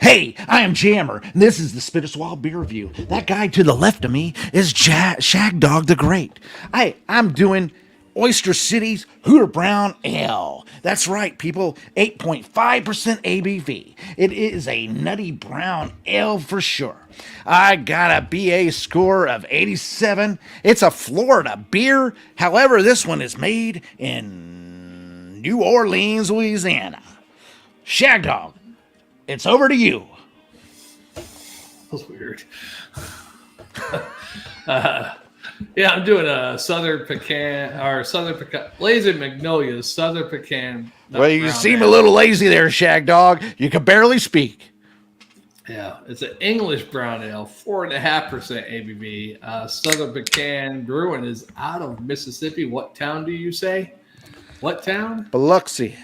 Hey, I am Jammer, and this is the Spittis Wild Beer Review. That guy to the left of me is Shag Dog the Great. I'm doing Oyster City's Hooter Brown Ale. That's right, people, 8.5% ABV. It is a nutty brown ale for sure. I got a BA score of 87. It's a Florida beer. However, this one is made in New Orleans, Louisiana. Shag Dog, it's over to you. That was weird. Yeah, I'm doing a Southern Pecan, Lazy Magnolia, Southern Pecan. Well, you seem a little lazy there, Shag Dog. You can barely speak. Yeah, it's an English brown ale, 4.5% ABV. Southern Pecan Brewing is out of Mississippi. What town do you say? What town? Biloxi.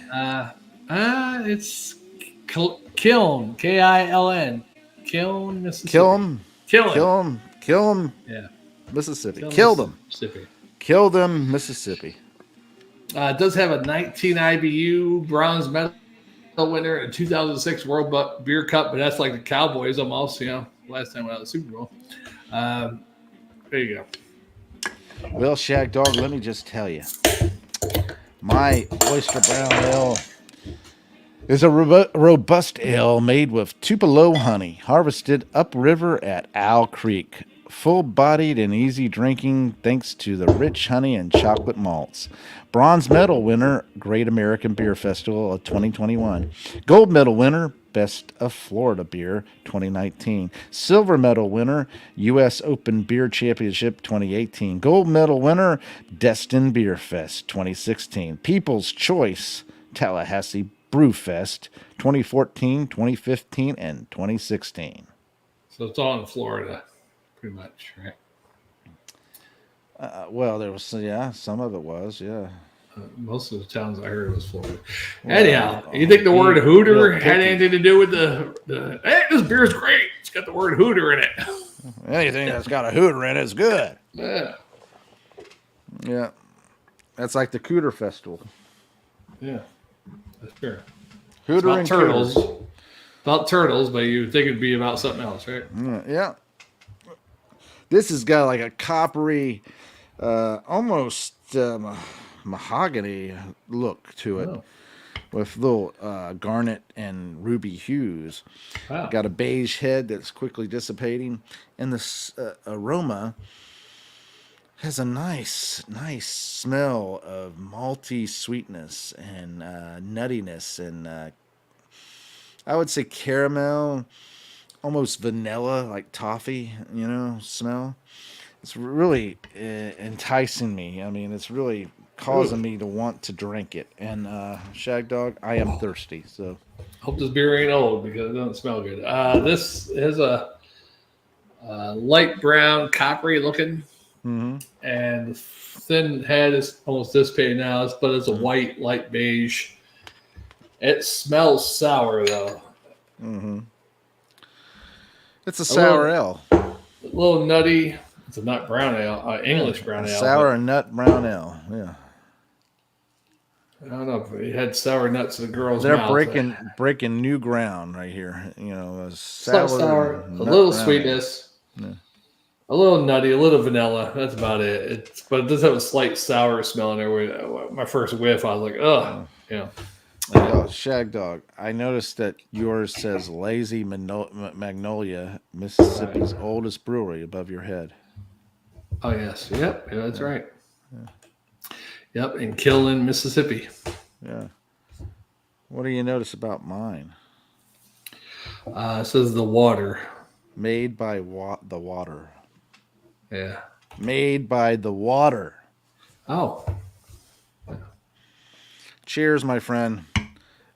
It's Kiln, K-I-L-N. Kiln, Mississippi. Kill 'em. Yeah. Mississippi. Kill them. Mississippi. Kill them, Mississippi. It does have a 19 IBU bronze medal winner in a 2006 World Beer Cup, but that's like the Cowboys almost, last time we had the Super Bowl. There you go. Well, Shag Dog, let me just tell you. My Oyster Brown Ale is a robust ale made with Tupelo honey, harvested upriver at Owl Creek. Full-bodied and easy drinking thanks to the rich honey and chocolate malts. Bronze medal winner, Great American Beer Festival of 2021. Gold medal winner, Best of Florida Beer 2019. Silver medal winner, U.S. Open Beer Championship 2018. Gold medal winner, Destin Beer Fest 2016. People's Choice Tallahassee Brew Fest 2014, 2015, and 2016. So it's all in Florida. Pretty much, right? Well, there was, some of it was, Most of the towns I heard was Florida. Well, anyhow, you think the word Hooter had anything to do with the hey, this beer's great. It's got the word Hooter in it. Anything that's got a Hooter in it is good. Yeah. Yeah. That's like the Cooter Festival. Yeah. That's fair. Hooter and turtles. Cooters. About turtles, but you think it'd be about something else, right? Yeah. This has got like a coppery, almost mahogany look to it, with little garnet and ruby hues. Wow. Got a beige head that's quickly dissipating, and the aroma has a nice smell of malty sweetness and nuttiness, and I would say caramel. Almost vanilla, like toffee, smell. It's really enticing me. I mean, it's really causing me to want to drink it. And Shag Dog, I am thirsty. So hope this beer ain't old because it doesn't smell good. This is a light brown, coppery looking, and the thin head is almost dissipated now, but it's a white, light beige. It smells sour though. It's a sour ale. A little nutty. It's a nut brown ale, English brown ale. Sour nut brown ale. Yeah. I don't know if it had sour nuts in the girl's They're mouth. breaking new ground right here. Sour, a little sweetness, a little nutty, a little vanilla. That's about it. But it does have a slight sour smell in there. My first whiff, I was like, ugh. Yeah. Oh, Shag Dog, I noticed that yours says Lazy Magnolia, Mississippi's oldest brewery, above your head. Oh, yes. Yep. Yeah, that's right. Yeah. Yep. In Killen, Mississippi. Yeah. What do you notice about mine? It says the water. Made by the water. Yeah. Made by the water. Oh. Cheers, my friend.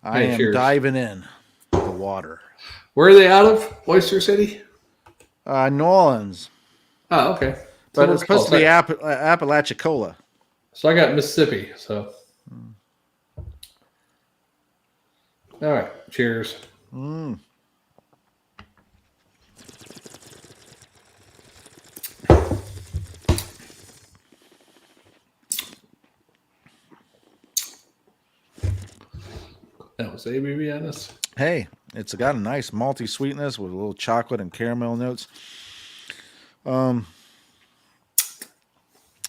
I am diving in the water. Where are they out of? Oyster City? New Orleans. Oh, okay. But it's supposed to be Apalachicola. So I got Mississippi. So. All right. Cheers. That was ABV on this? hey, it's got a nice malty sweetness with a little chocolate and caramel notes.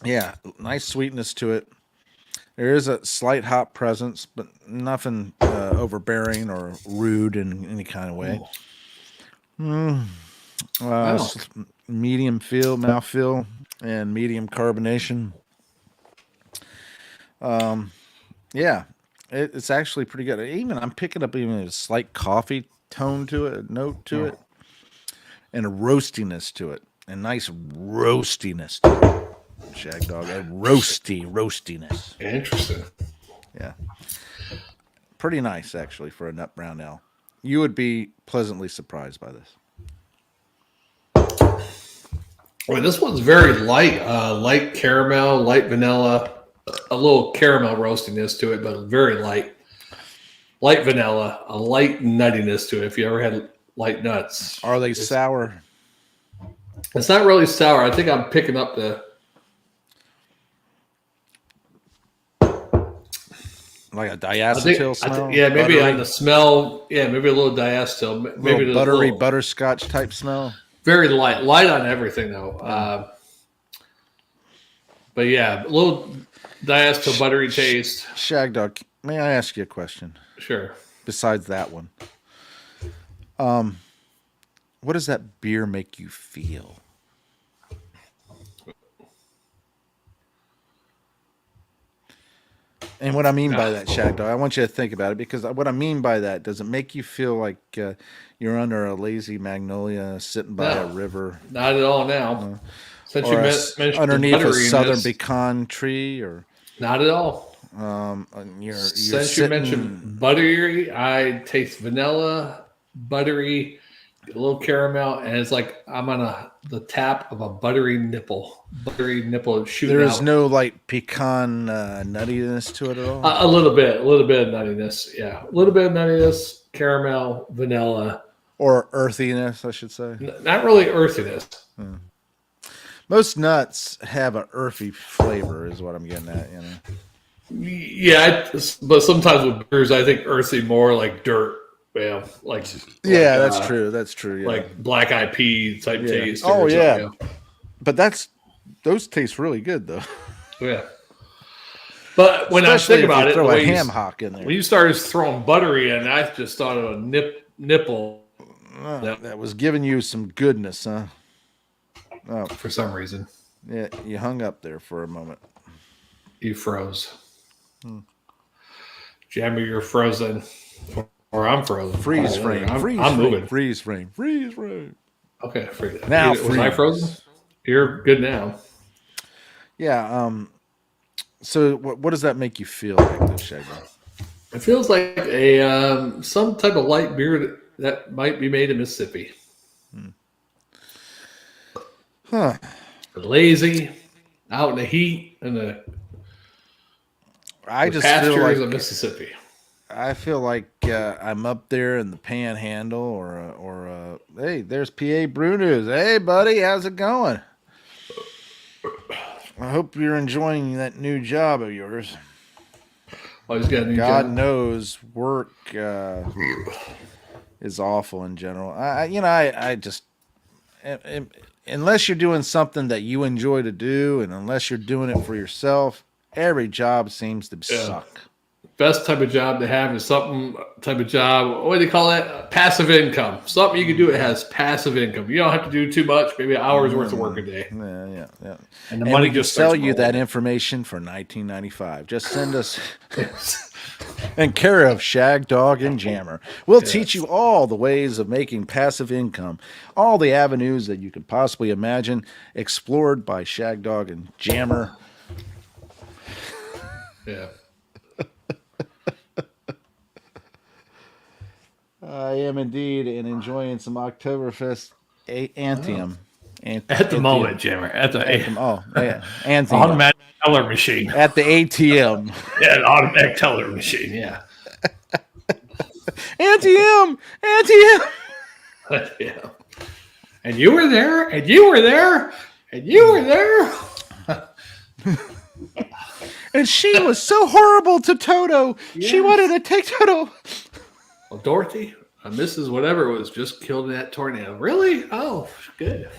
Yeah, nice sweetness to it. There is a slight hop presence, but nothing overbearing or rude in any kind of way. Wow. Medium mouthfeel, and medium carbonation. Yeah, it's actually pretty good. Even I'm picking up even a slight coffee tone to it, a note to it, and a roastiness to it, a nice roastiness to it. Shag Dog, a roastiness. Interesting. Yeah, pretty nice actually for a nut brown ale. You would be pleasantly surprised by this. Well, this one's very light, light caramel, light vanilla, a little caramel roastiness to it, but very light. Light vanilla, a light nuttiness to it. If you ever had light nuts, Are they sour? it's not really sour. I think I'm picking up the Like a diacetyl smell? yeah, maybe Buttery? on the smell. Yeah, maybe a little diacetyl. Maybe Little buttery butterscotch type smell. very light on everything though. But yeah, a little diacetyl buttery taste. Shag Dog, may I ask you a question? Sure. Besides that one, what does that beer make you feel? And what I mean by that, Shag Dog, I want you to think about it, because what I mean by that, does it make you feel like you're under a lazy magnolia sitting by a river? Not at all now. Since Or you mentioned underneath a butteriness, southern pecan tree? Or not at all. you're Since sitting, you mentioned buttery, I taste vanilla, buttery, a little caramel, and it's like I'm on the tap of a buttery nipple. Buttery nipple shooting there is out. no like pecan nuttiness to it at all? A little bit of nuttiness. Yeah, a little bit of nuttiness, caramel, vanilla. Or earthiness, I should say. Not really earthiness. Most nuts have an earthy flavor, is what I'm getting at. You know. Yeah, but sometimes with beers, I think earthy more like dirt. Yeah, Yeah, that's true. That's true. Yeah. Like black eyed pea type taste. Oh or yeah. something, But those taste really good though. yeah. But when Especially I think about if you it, throw the a way ham hock in there. when you started throwing buttery in, I just thought of a nipple. That was giving you some goodness, huh? Oh, For some reason, yeah, you hung up there for a moment. you froze. Jammer, you're frozen, or I'm frozen. Freeze frame. I'm moving. Freeze frame. Freeze frame. Okay, freeze. Now Was I frozen? You're good now. Yeah. So what does that make you feel like, though, Shaggy? It feels like a some type of light beer that might be made in Mississippi. Huh. Lazy, out in the heat and the I just feel pastures like of Mississippi. I'm up there in the Panhandle, or hey, there's PA Brew News. Hey, buddy, how's it going? I hope you're enjoying that new job of yours. Oh, he's got a new God job. knows work is awful in general. I just unless you're doing something that you enjoy to do, and unless you're doing it for yourself, every job seems to suck. Best type of job to have is something type of job. What do they call that? Passive income. Something you can do that has passive income. You don't have to do too much. Maybe an hour's worth of work a day. Yeah. And the And money we can just sell starts you that rolling. information for $19.95. Just send us in care of Shag Dog and Jammer. We'll teach you all the ways of making passive income, all the avenues that you could possibly imagine, explored by Shag Dog and Jammer. Yeah. I am indeed, and enjoying some Oktoberfest Anthem. At the moment, Jammer. At the Anthem. automatic teller machine. At the ATM. Yeah, an automatic teller machine. Yeah. ATM! Yeah. And you were there, and you were there, and you were there. And she was so horrible to Toto. She Yes. wanted to take Toto. Well, Dorothy, Mrs. Whatever was just killed in that tornado. Really? Oh, good.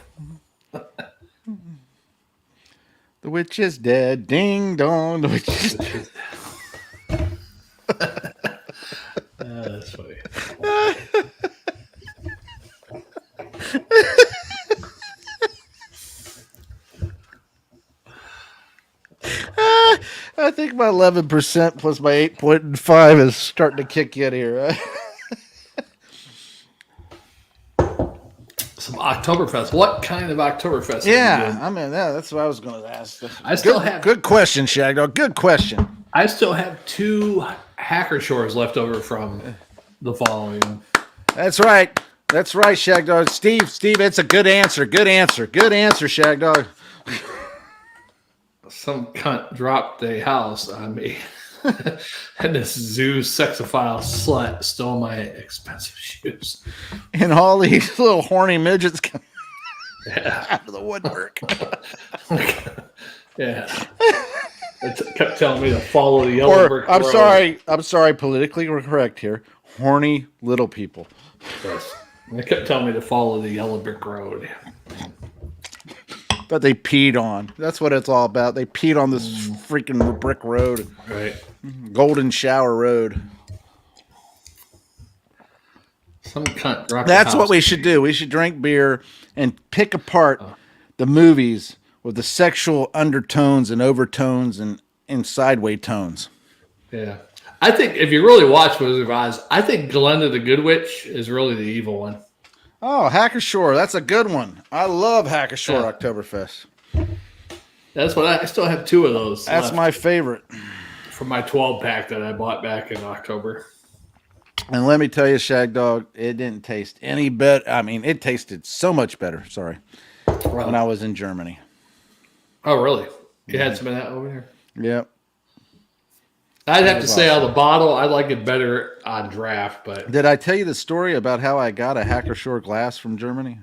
The witch is dead. Ding dong. The witch is dead. That's funny. I think my 11% plus my 8.5 is starting to kick in here. Some Oktoberfest. What kind of Oktoberfest? Yeah, I mean, that's what I was going to ask. I still have. Good question, Shagdog. Good question. I still have 2 Hacker Shores left over from the following. That's right. That's right, Shagdog. Steve, it's a good answer. Good answer, Shagdog. Some cunt dropped a house on me. And this zoo sexophile slut stole my expensive shoes. And all these little horny midgets come out of the woodwork. Yeah. It kept telling me to follow the yellow brick road. I'm sorry, politically correct here. Horny little people. Yes. They kept telling me to follow the yellow brick road. That they peed on. That's what it's all about. They peed on this freaking brick road. Right. Golden Shower Road. Some cunt dropped That's what we should do. We should drink beer and pick apart the movies with the sexual undertones and overtones and sideway tones. Yeah. I think if you really watch Wizard of Oz, I think Glenda the Good Witch is really the evil one. Oh, Hacker Shore. That's a good one. I love Hacker Shore Oktoberfest. That's what I still have 2 of those. That's my favorite. From my 12-pack that I bought back in October. And let me tell you, Shagdog, it didn't taste any better. I mean, it tasted so much better, when I was in Germany. Oh, really? You had some of that over here? Yep. I'd have to say, out of the bottle, I like it better on draft. But did I tell you the story about how I got a Hacker Shore glass from Germany?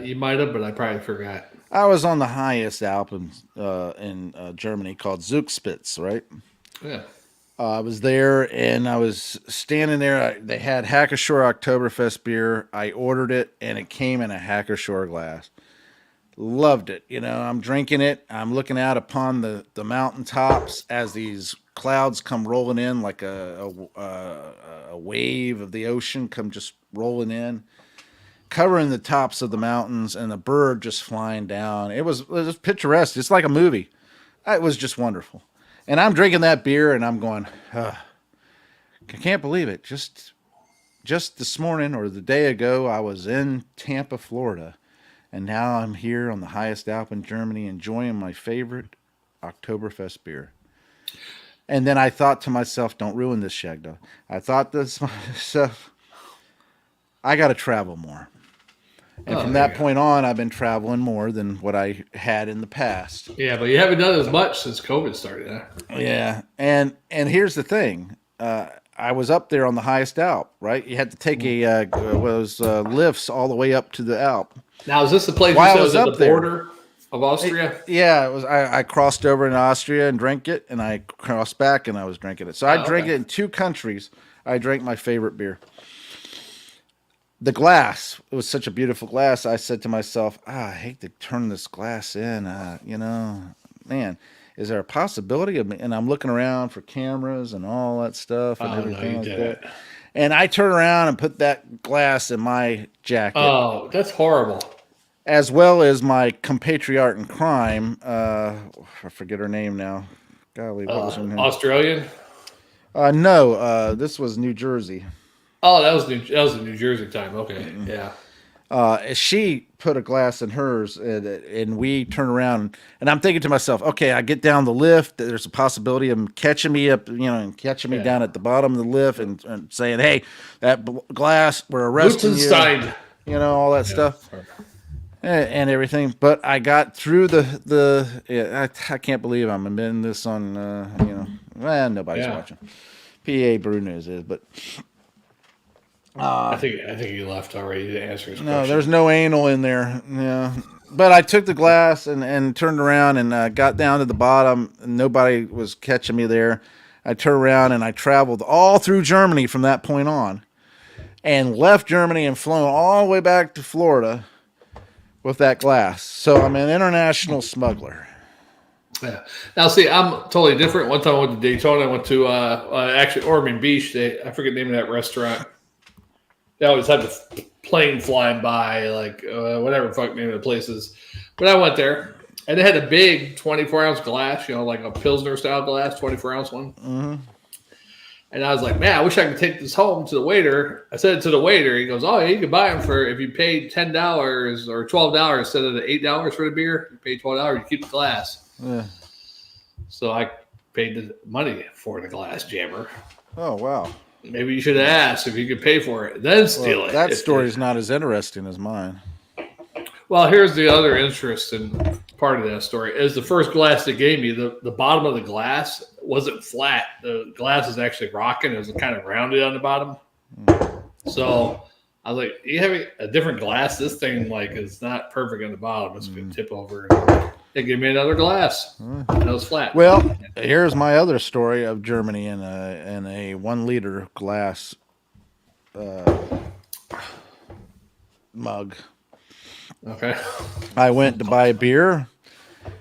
You might have, but I probably forgot. I was on the highest Alp in Germany called Zugspitze, right? Yeah. I was there, and I was standing there. They had Hacker Shore Oktoberfest beer. I ordered it, and it came in a Hacker Shore glass. Loved it. I'm drinking it. I'm looking out upon the mountaintops as these clouds come rolling in like a wave of the ocean come just rolling in, covering the tops of the mountains, and a bird just flying down. It was picturesque. It's like a movie. It was just wonderful. And I'm drinking that beer, and I'm going, I can't believe it. Just this morning or the day ago, I was in Tampa, Florida. And now I'm here on the highest Alp in Germany enjoying my favorite Oktoberfest beer. And then I thought to myself, don't ruin this, Shagdog. I thought to myself, I got to travel more. And from that point on, I've been traveling more than what I had in the past. Yeah, but you haven't done as much since COVID started, huh? Yeah. And here's the thing. I was up there on the highest Alp, right? You had to take lifts all the way up to the Alp. Now, is this the place you said was at the border of Austria? It was. I crossed over in Austria and drank it, and I crossed back and I was drinking it. So I drank it in 2 countries. I drank my favorite beer. The glass, it was such a beautiful glass. I said to myself, I hate to turn this glass in. Man, is there a possibility of me? And I'm looking around for cameras and all that stuff and everything like that. And I turn around and put that glass in my jacket. Oh, that's horrible. As well as my compatriot in crime. I forget her name now. Golly, what was her name? Australian? No, this was New Jersey. Oh, that was the New Jersey time. Okay, yeah. She put a glass in hers, and we turn around, and I'm thinking to myself, okay, I get down the lift. There's a possibility of them catching me up, and catching me down at the bottom of the lift, and saying, "Hey, that glass, we're arresting you." All that stuff, and everything. But I got through I can't believe I'm admitting this on, nobody's watching. PA Brew News is, but. I think he left already to answer his question. No, there's no anal in there. Yeah, but I took the glass and turned around and got down to the bottom. And nobody was catching me there. I turned around and I traveled all through Germany from that point on. and left Germany and flown all the way back to Florida with that glass. So I'm an international smuggler. Yeah. Now, see, I'm totally different. One time I went to Daytona. I went to actually Ormond Beach. I forget the name of that restaurant. They always have the plane flying by, like whatever the fuck name of the place is. But I went there, and they had a big 24-ounce glass, like a Pilsner style glass, 24-ounce one. Mm-hmm. And I was like, man, I wish I could take this home to the waiter. I said it to the waiter. He goes, oh, yeah, you can buy them for, if you paid $10 or $12 instead of the $8 for the beer, you pay $12, you keep the glass. Yeah. So I paid the money for the glass jammer. Oh, wow. Maybe you should have asked if you could pay for it, then steal it. That story is not as interesting as mine. Well, here's the other interesting part of that story. Is the first glass they gave me, the bottom of the glass wasn't flat. The glass is actually rocking. It was kind of rounded on the bottom. So I was like, you have a different glass? This thing is not perfect on the bottom. It's going to tip over. They gave me another glass. And it was flat. Well, here's my other story of Germany in a 1 liter glass mug. Okay. I went to buy beer.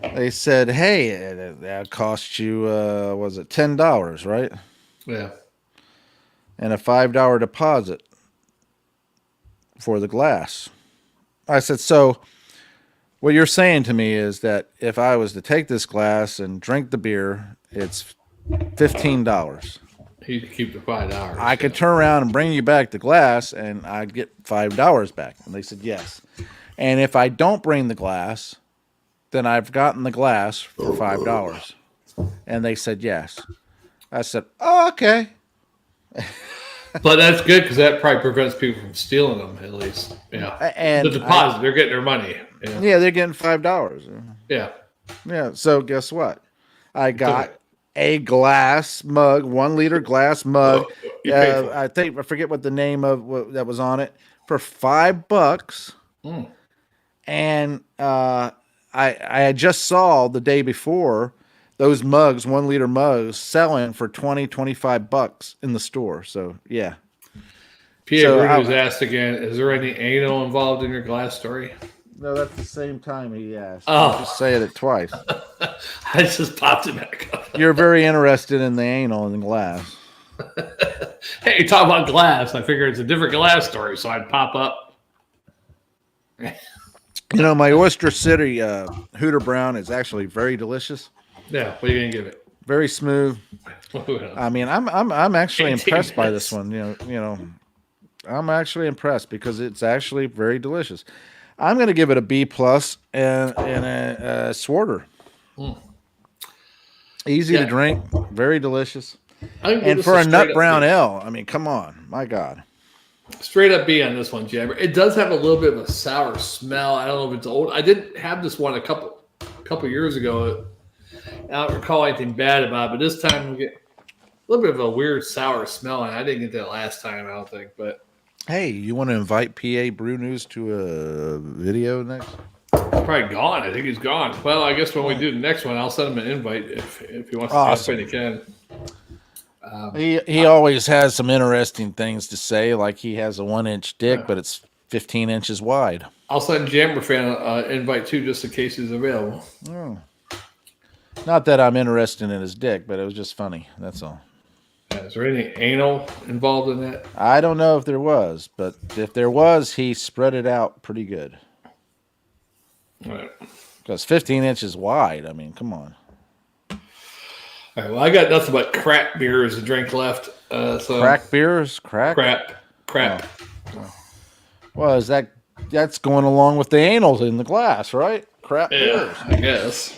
They said, hey, that cost you, was it $10, right? Yeah. And a $5 deposit for the glass. I said, so what you're saying to me is that if I was to take this glass and drink the beer, it's $15. You could keep the $5. I could turn around and bring you back the glass and I'd get $5 back. And they said, yes. And if I don't bring the glass, then I've gotten the glass for $5. And they said, yes. I said, oh, okay. But that's good because that probably prevents people from stealing them, at least. Yeah. And the deposit, they're getting their money. Yeah, they're getting $5. Yeah. Yeah. So guess what? I got a glass mug, 1 liter glass mug. I forget what the name of what that was on it, for $5. And I just saw the day before those mugs, 1 liter mugs, selling for $20-$25 in the store. So yeah. Pierre was asked again, is there any anal involved in your glass story? No, that's the same time he asked. Oh. Just say it twice. I just popped it back up. You're very interested in the anal in the glass. Hey, you talk about glass. I figure it's a different glass story, so I'd pop up. My Oyster City Hooter Brown is actually very delicious. Yeah, what are you gonna give it? Very smooth. I mean, I'm actually impressed by this one. I'm actually impressed because it's actually very delicious. I'm going to give it a B+ and a Swarter. Easy to drink, very delicious, and for a nut brown ale, I mean, come on, my God. Straight up B on this one, Jabber. It does have a little bit of a sour smell. I don't know if it's old. I didn't have this one a couple years ago. I don't recall anything bad about it, but this time we get a little bit of a weird sour smell, and I didn't get that last time, I don't think. But hey, you want to invite PA Brew News to a video next? He's probably gone. I think he's gone. Well, I guess when we do the next one, I'll send him an invite if he wants to awesome. he can. He always has some interesting things to say, like he has a 1-inch dick, but it's 15 inches wide. I'll send Jammer Fan an invite too, just in case he's available. Not that I'm interested in his dick, but it was just funny. That's all. Is there any anal involved in that? I don't know if there was, but if there was, he spread it out pretty good. Right. Because 15 inches wide, I mean, come on. All right, well, I got nothing but crap beers to drink left. Crack beers? Crap. Oh. Well, that's going along with the anals in the glass, right? Crap beers. I guess.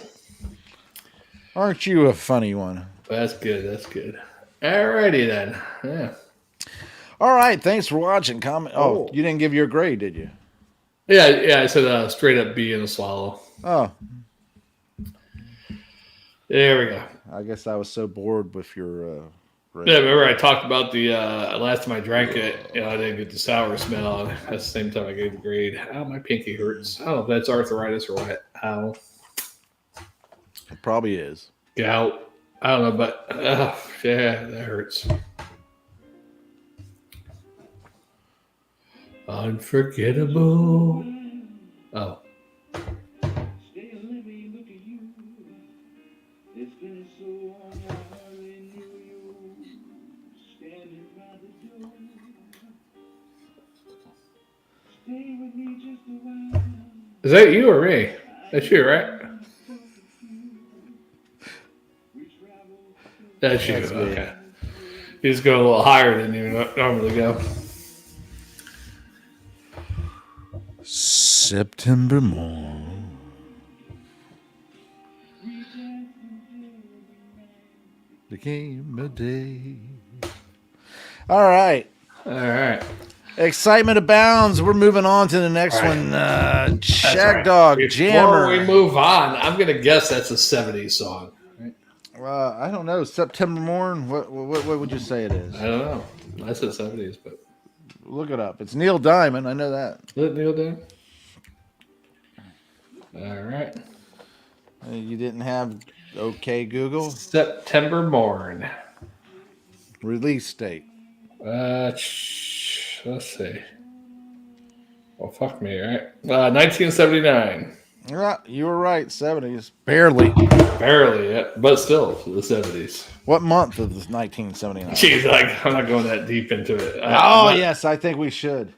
Aren't you a funny one? That's good. All righty then. Yeah. All right. Thanks for watching. Comment. Oh, you didn't give your grade, did you? Yeah. I said straight up B in a swallow. Oh. There we go. I guess I was so bored with your grade. Yeah, remember I talked about the last time I drank it, I didn't get the sour smell. At the same time I gave the grade. Oh, my pinky hurts. I don't know if that's arthritis or what. Ow. It probably is. Gout. I don't know, but yeah, that hurts. Unforgettable. Oh. Is that you or me? That's you, right? That's you. That's me. Okay. He's going a little higher than you normally go. September morn. Became a day. All right. All right. Excitement abounds. We're moving on to the next All right. one. Shag Dog Before Jammer. we move on, I'm going to guess that's a 70s song. Right? I don't know. September morn. What would you say it is? I don't know. I said 70s, but. Look it up. It's Neil Diamond. I know that. Is it Neil Diamond? All right. You didn't have OK Google? September morn. Release date. Let's see. Well, fuck me, right? 1979. Yeah, you were right. 70s. Barely. Barely, yeah, but still the 70s. What month of 1979? Jeez, I'm not going that deep into it. Yes, I think we should.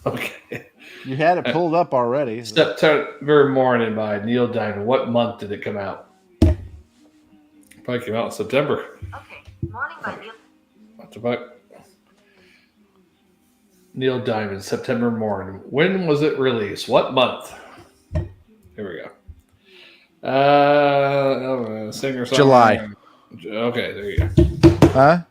Okay. You had it pulled up already. September Morning by Neil Diamond. What month did it come out? Probably came out in September. Okay. Morning by Neil. What the fuck? Neil Diamond, September Morning. When was it released? What month? Here we go. Singer song. July. Okay, there you go. Huh?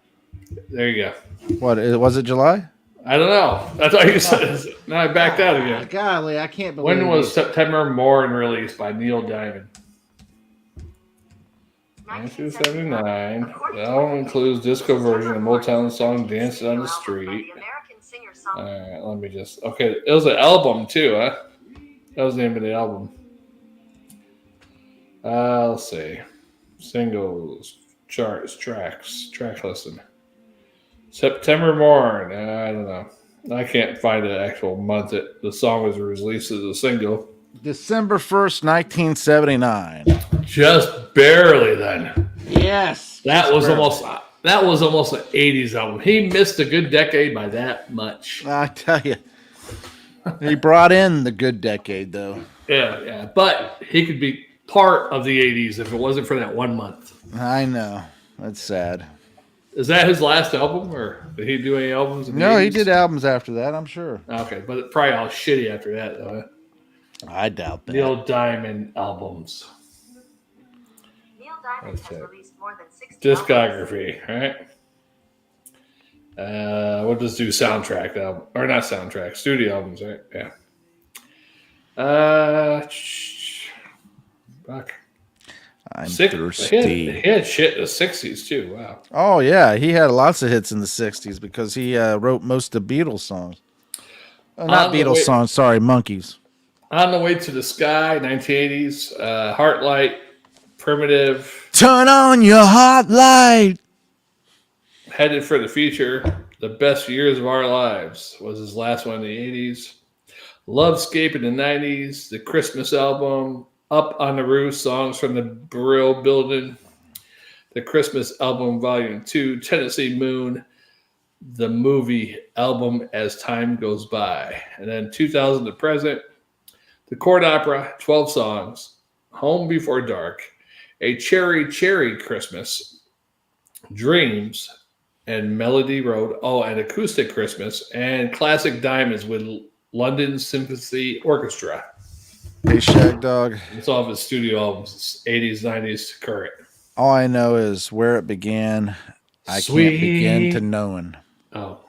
There you go. What, was it July? I don't know. That's all you said. Now I backed out again. Golly, I can't believe When was September Morn released by Neil Diamond? 1979. The album includes disco version of Motown song "Dancing on the Street." All right, let me just. Okay, it was an album too, huh? That was the name of the album. Let's see. Singles, charts, tracks, track listing. September Morn. I don't know. I can't find the actual month that the song was released as a single. December 1st, 1979. Just barely then. Yes. That was almost an 80s album. He missed a good decade by that much. I tell you. He brought in the good decade, though. Yeah. But he could be part of the 80s if it wasn't for that 1 month. I know. That's sad. Is that his last album, or did he do any albums? No, he did albums after that, I'm sure. Okay, but probably all shitty after that, though. I doubt that. Neil Diamond albums. Neil Diamond has released more than 60 discography, right? We'll just do soundtrack album, or not soundtrack, studio albums, right? Yeah. Fuck. I'm thirsty. He had shit in the 60s too. Wow. Oh yeah, he had lots of hits in the 60s because he wrote most of the Beatles songs. Not Beatles songs, sorry, Monkeys. On the Way to the Sky, 1980s. Heartlight, Primitive. Turn on your hot light. Headed for the Future. The Best Years of Our Lives was his last one in the 80s. Lovescape in the 90s. The Christmas album. Up on the Roof, songs from the Brew building. The Christmas album, Volume 2. Tennessee Moon. The movie album As Time Goes By. And then 2000 to present. The Court Opera, 12 songs. Home Before Dark. A Cherry Cherry Christmas. Dreams. And Melody Road. Oh, and Acoustic Christmas. And Classic Diamonds with London Symphony Orchestra. Hey, Shag Dog. It's all of his studio albums, 80s, 90s to current. All I know is where it began. I can't begin to knowing. Oh,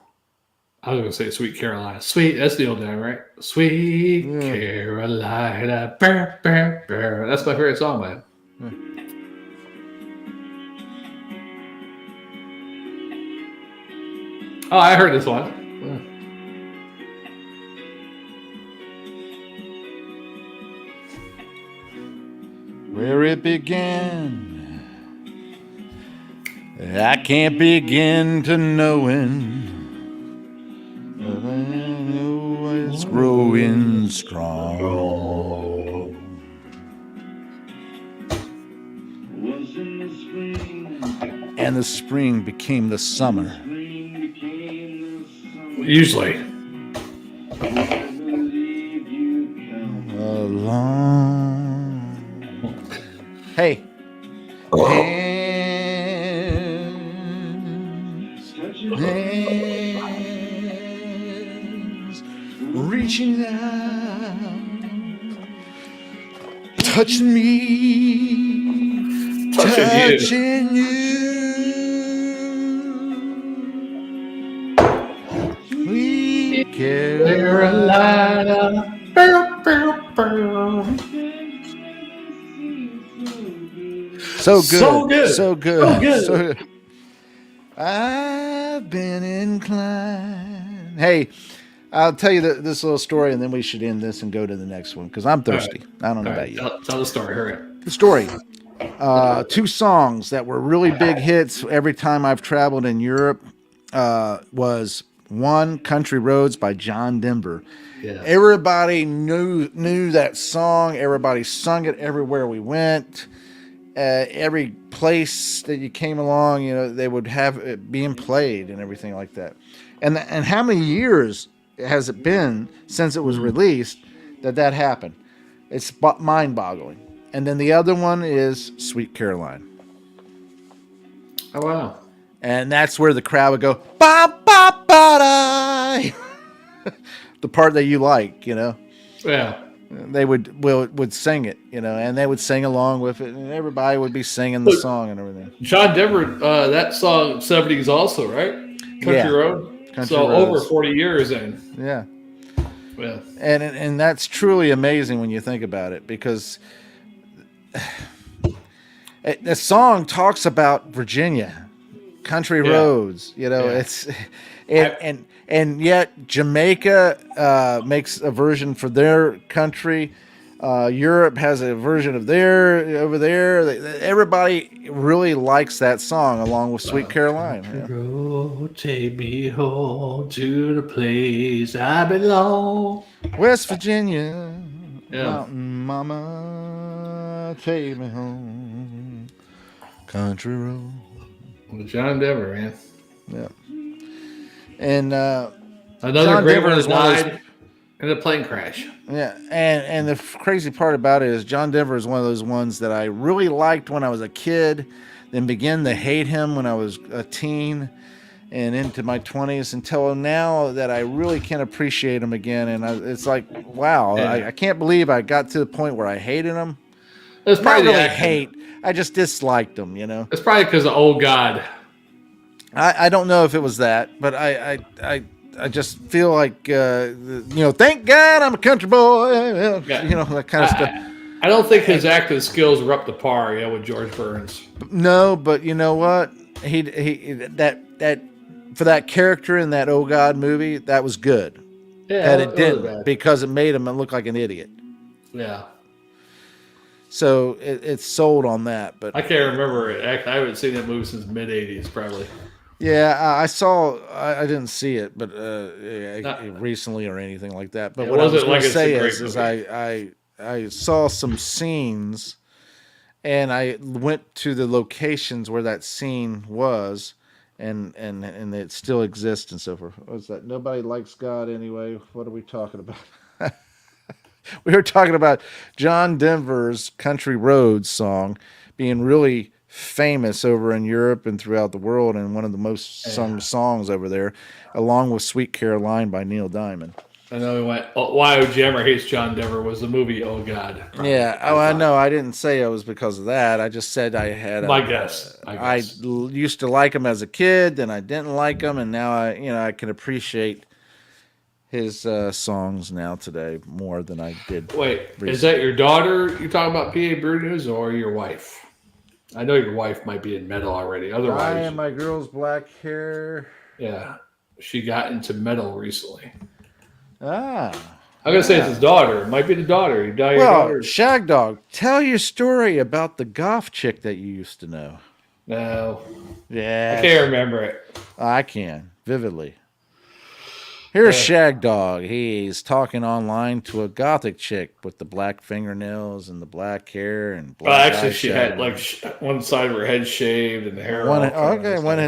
I was going to say Sweet Carolina. Sweet, that's the old time, right? Sweet Carolina. Burr, burr, burr. That's my favorite song, man. Oh, I heard this one. Where it began, I can't begin to knowing. It's growing strong. And the spring became the summer. Usually. Along. Hey. Hands reaching out, touching me, touching you. Sweet Carolina. So good. So good. So good. So good. So good. I've been inclined. Hey, I'll tell you this little story, and then we should end this and go to the next one because I'm thirsty. Right. I don't know All about right. you. Tell the story. Hurry up. The story. 2 songs that were really big hits every time I've traveled in Europe was one, Country Roads by John Denver. Yeah. Everybody knew that song. Everybody sung it everywhere we went. Every place that you came along, they would have it being played and everything like that. And how many years has it been since it was released that happened? It's mind-boggling. And then the other one is Sweet Caroline. Oh, wow. And that's where the crowd would go, ba ba ba da. The part that you like, Yeah. They would sing it, and they would sing along with it, and everybody would be singing the song and everything. John Denver, that song 70s also, right? Country Road. Country so Roads. over 40 years in. Yeah. Yeah. And that's truly amazing when you think about it, because the song talks about Virginia, country roads, it's and yet Jamaica makes a version for their country. Europe has a version of their over there. Everybody really likes that song along with Sweet Caroline. Road, take me home to the place I belong. West Virginia, Yeah. Mountain Mama, take me home. Country road. Well, John Denver, man. Yeah. And another John great Denver one is that one of those- died in a plane crash. Yeah, and the crazy part about it is John Denver is one of those ones that I really liked when I was a kid, then began to hate him when I was a teen and into my 20s until now that I really can appreciate him again. And it's like, wow, Yeah. I can't believe I got to the point where I hated him. It's Not probably really the acting. hate, I just disliked him, It's probably because of Oh God. I don't know if it was that, but I just feel like, thank God I'm a country boy, that kind of stuff. I don't think his acting skills were up to par, with George Burns. No, but you know what? He that for that character in that Oh God movie, that was good. Yeah, That it it didn't, was bad. because it made him look like an idiot. Yeah. So it's sold on that. But I can't remember it. I haven't seen that movie since mid '80s, probably. yeah, I saw. I didn't see it, but Not- recently or anything like that. But It what I was wasn't going like to it's a say great is movie. I saw some scenes, and I went to the locations where that scene was, and it still exists and so forth. What's that? Nobody likes God anyway. What are we talking about? We were talking about John Denver's Country Roads song being really famous over in Europe and throughout the world, and one of the most sung songs over there, along with Sweet Caroline by Neil Diamond. I know we went. Why Jammer hates John Denver was the movie Oh God. probably. Yeah. Oh, I know. I didn't say it was because of that. I just said I had. My guess. I used to like him as a kid, then I didn't like him, and now I can appreciate his songs now today more than I did. Wait, recently. is that your daughter you talking about PA Brew News or your wife? I know your wife might be in metal already. I Otherwise, and my girl's black hair. yeah, she got into metal recently. Ah. I'm gonna say it's his daughter. It might be the daughter. Your daughter. Well, Shag Dog, tell your story about the goth chick that you used to know. No, Yeah. I can't remember it. I can vividly. Here's Shag Dog. He's talking online to a gothic chick with the black fingernails and the black hair and black Well, actually, she eyeshadow. had like one side of her head shaved and the hair. One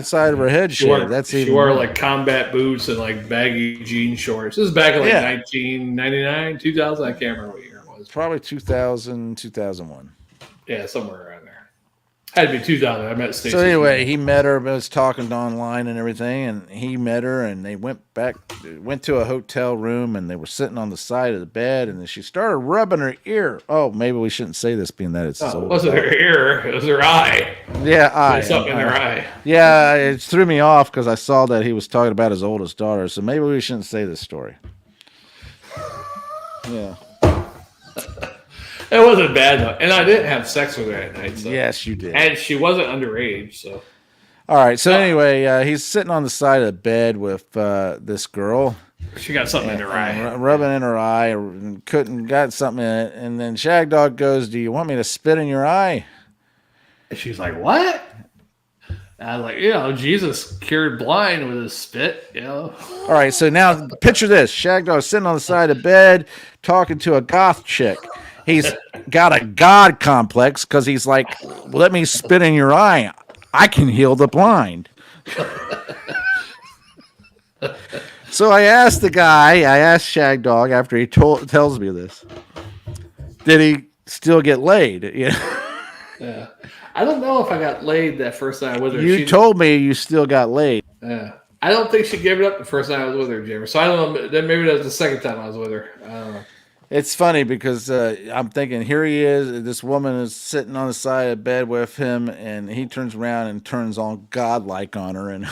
side of her head shaved. She wore like combat boots and like baggy jean shorts. This is back in like 1999, 2000. I can't remember what year it was. Probably 2000, 2001. Yeah, somewhere around there. Had to be 2000. I met Stacey. So anyway, he met her, was talking online and everything, and he met her, and they went to a hotel room, and they were sitting on the side of the bed, and then she started rubbing her ear. Oh, maybe we shouldn't say this, being that it's it wasn't her ear; it was her eye. Yeah, eye. Something in her eye. Yeah, it threw me off because I saw that he was talking about his oldest daughter. So maybe we shouldn't say this story. Yeah. It wasn't bad though, and I didn't have sex with her at night. So. Yes, you did. And she wasn't underage, so. All right. So anyway, he's sitting on the side of the bed with this girl. She got something in her eye, rubbing in her eye. Got something in it, and then Shag Dog goes, "Do you want me to spit in your eye?" And she's like, "What?" And I was like, Jesus cured blind with his spit, All right. So now picture this: Shag Dog sitting on the side of the bed talking to a goth chick. He's got a God complex because he's like, let me spit in your eye. I can heal the blind. So I asked Shag Dog after he tells me this, did he still get laid? Yeah. I don't know if I got laid that first night with her. You told me you still got laid. Yeah. I don't think she gave it up the first time I was with her, Jimmer. So I don't know. Then maybe that was the second time I was with her. I don't know. It's funny because I'm thinking, here he is. This woman is sitting on the side of the bed with him, and he turns around and turns all godlike on her and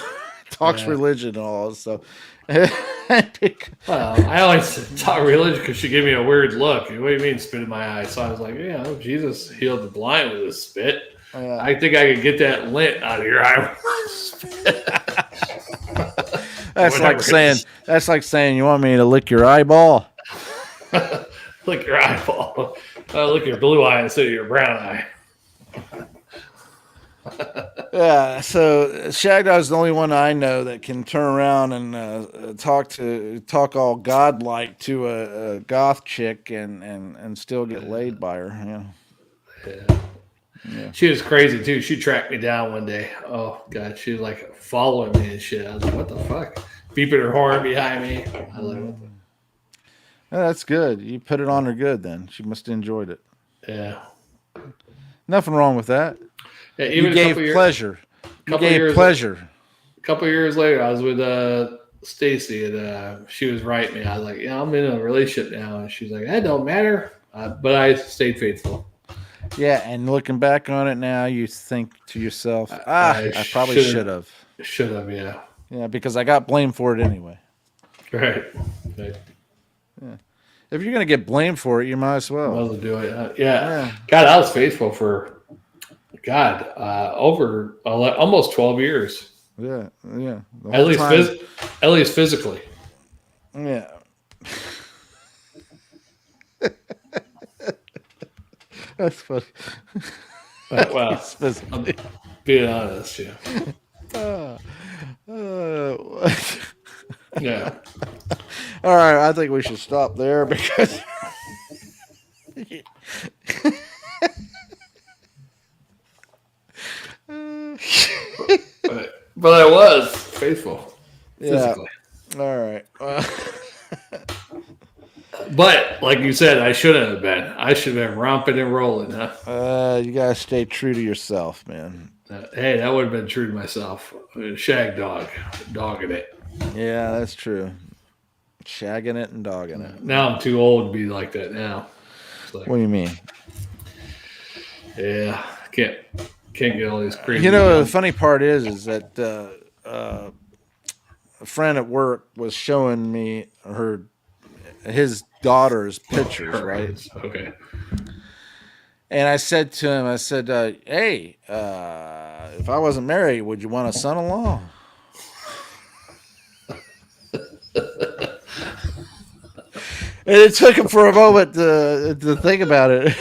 talks religion and all. So, well, I always talk religion because she gave me a weird look. What do you mean, spit in my eye? So I was like, Jesus healed the blind with his spit. I think I could get that lint out of your eye. That's like saying you want me to lick your eyeball. Lick your eyeball. Lick your blue eye instead of your brown eye. Yeah, so Shag Dog's the only one I know that can turn around and talk all godlike to a goth chick and still get laid by her. Yeah. She was crazy too. She tracked me down one day. Oh God, she was like following me and shit. I was like, what the fuck? Beeping her horn behind me. I was like, what the. Oh, that's good. You put it on her good then. She must have enjoyed it. Yeah. Nothing wrong with that. Yeah, even you gave pleasure. You gave pleasure. A couple years later, I was with Stacy, and she was writing me. I was like, I'm in a relationship now. And she's like, that don't matter. But I stayed faithful. Yeah, and looking back on it now, you think to yourself, I probably should have. Should have, yeah. Yeah, because I got blamed for it anyway. Right. Yeah. If you're going to get blamed for it, you might as well. Might as well do it. Yeah. God, I was faithful for, over almost 12 years. Yeah. At least physically. Yeah. That's funny. Well, I'm being honest, yeah. Yeah. All right, I think we should stop there because but I was faithful physically. Yeah. All right. But like you said, I shouldn't have been. I should have been romping and rolling, huh? You gotta stay true to yourself, man. Hey, that would have been true to myself. Shag dog, dogging it. Yeah, that's true. Shagging it and dogging it. Now I'm too old to be like that now. Like, what do you mean? Yeah, can't get all these crazy. The funny part is that a friend at work was showing me his daughter's pictures, right? Okay. And I said to him, hey, if I wasn't married, would you want a son-in-law? And it took him for a moment to think about it.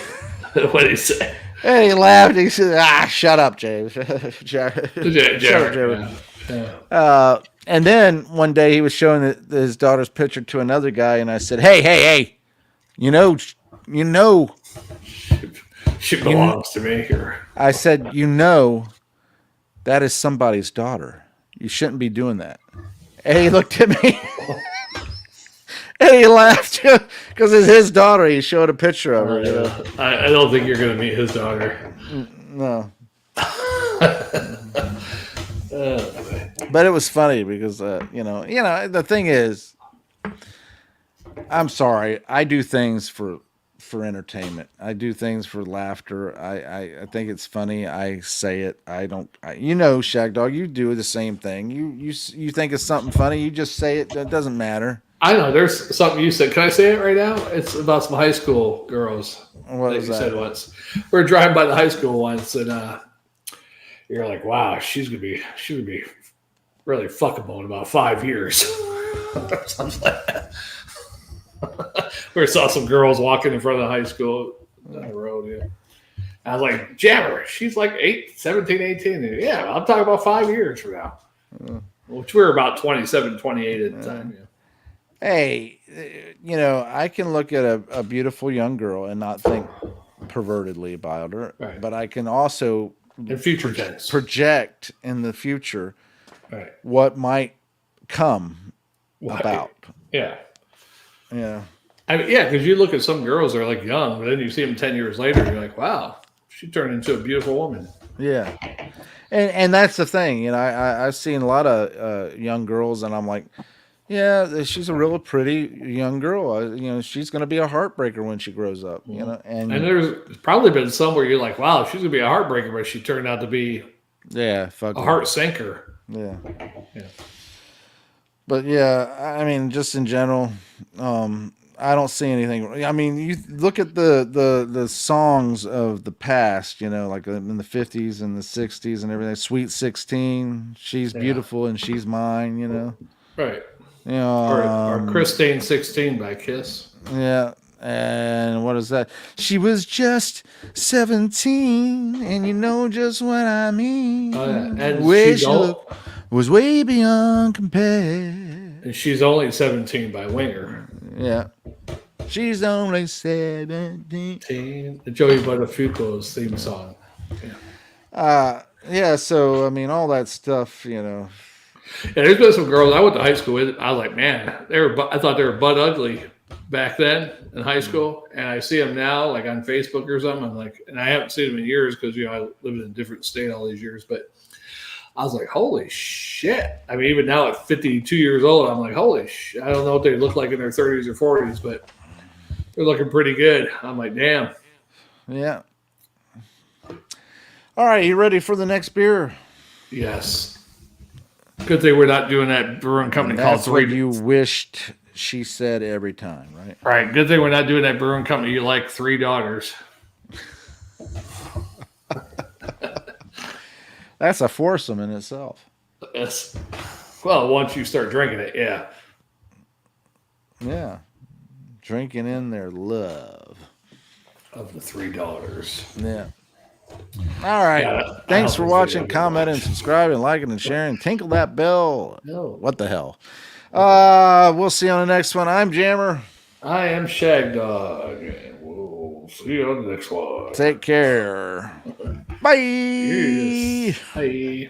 What did he say? And he laughed. And he said, shut up, James. Shut up, James. Yeah. And then one day he was showing his daughter's picture to another guy, and I said, hey, you know, She belongs to me here. I said, that is somebody's daughter. You shouldn't be doing that. And he looked at me and he laughed because it's his daughter. He showed a picture of her. You know? I don't think you're going to meet his daughter. No. But it was funny because, the thing is, I'm sorry. I do things for entertainment. I do things for laughter. I think it's funny. I say it. I don't. Shag Dog, you do the same thing. You think it's something funny. You just say it. It doesn't matter. I know. There's something you said. Can I say it right now? It's about some high school girls. What was you that? said once. We were driving by the high school once, and you're like, "Wow, she's gonna be really fuckable in about 5 years." Something like that. We saw some girls walking in front of the high school down the road. Yeah. I was like, Jammer, she's like 17, 18. And, yeah, I'm talking about 5 years from now. Which we were about 27, 28 at the time. Yeah. Hey, I can look at a beautiful young girl and not think pervertedly about her. Right. But I can also in future tense project in the future what might come about. Yeah. Yeah. I mean, yeah, because you look at some girls, they're like young, but then you see them 10 years later, and you're like, wow, she turned into a beautiful woman. Yeah. And that's the thing. I've seen a lot of young girls, and I'm like, yeah, she's a real pretty young girl. She's going to be a heartbreaker when she grows up. And there's probably been some where you're like, wow, she's going to be a heartbreaker, but she turned out to be a heart sinker. Yeah. But yeah, I mean, just in general, I don't see anything. I mean, you look at the songs of the past, like in the 50s and the 60s and everything. Sweet 16, she's beautiful and she's mine, Right. Or Christine 16 by Kiss. Yeah. And what is that? She was just 17, and you know just what I mean. Oh, yeah. And Way she was way beyond compare. And she's only 17 by Winger. Yeah. She's only 17. The Joey Buttafuoco's theme song. Yeah, so, I mean, all that stuff, Yeah, there's been some girls I went to high school with. I was like, man, I thought they were butt ugly back then in high school. And I see them now, like on Facebook or something. I'm like, and I haven't seen them in years because, I lived in a different state all these years. But I was like, holy shit. I mean, even now at 52 years old, I'm like, holy shit. I don't know what they look like in their 30s or 40s, but they're looking pretty good. I'm like, damn. Yeah. All right, you ready for the next beer? Yes. Good thing we're not doing that brewing company called That's what you wished she said every time, right? Right. Good thing we're not doing that brewing company. You like 3 daughters. That's a foursome in itself. Yes. Well, once you start drinking it, yeah. Yeah. Drinking in their love. Of the 3 daughters. Yeah. All right. Yeah, thanks for watching, commenting, subscribing, liking, and sharing. Tinkle that bell. No. What the hell? We'll see you on the next one. I'm Jammer. I am Shag Dog. And we'll see you on the next one. Take care. Bye. Yes. Bye.